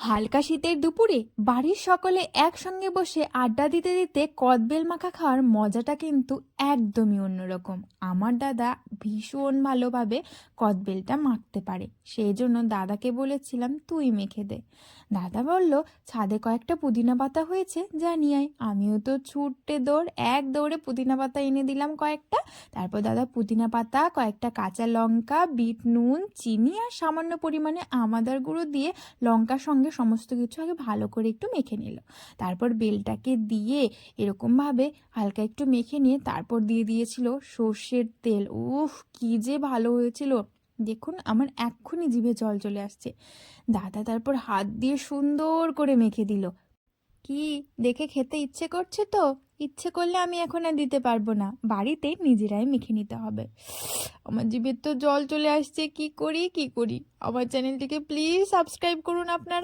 হালকা শীতের দুপুরে বাড়ির সকলে একসঙ্গে বসে আড্ডা দিতে দিতে কদবেল মাখা খাওয়ার মজাটা কিন্তু একদমই অন্যরকম। আমার দাদা ভীষণ ভালোভাবে কদবেলটা মাখতে পারে, সেই জন্য দাদাকে বলেছিলাম তুই মেখে দে। দাদা বলল ছাদে কয়েকটা পুদিনা পাতা হয়েছে, যা নিয়ে আয়। আমিও তো ছুটে এক দৌড়ে পুদিনা পাতা এনে দিলাম কয়েকটা। তারপর দাদা পুদিনা পাতা, কয়েকটা কাঁচা লঙ্কা, বিট নুন, চিনি আর সামান্য পরিমাণে আমাদার গুঁড়ো দিয়ে লঙ্কার সঙ্গে সমস্ত কিছু আগে ভালো করে একটু মেখে নিল। তারপর বেলটাকে দিয়ে এরকমভাবে হালকা একটু মেখে নিয়ে তারপর দিয়ে দিয়েছিল সর্ষের তেল। উফ, কি যে ভালো হয়েছিল! দেখুন, আমার এক্ষুনি জিভে জল চলে আসছে। দাদা তারপর হাত দিয়ে সুন্দর করে মেখে দিল। কি, দেখে খেতে ইচ্ছে করছে তো? ইচ্ছে করলে আমি এখন আর দিতে পারবো না, বাড়িতে নিজেরাই মেখে নিতে হবে। আমার জিভে তো জল চলে আসছে, কি করি কি করি। আমার চ্যানেলটিকে প্লিজ সাবস্ক্রাইব করুন আপনারা।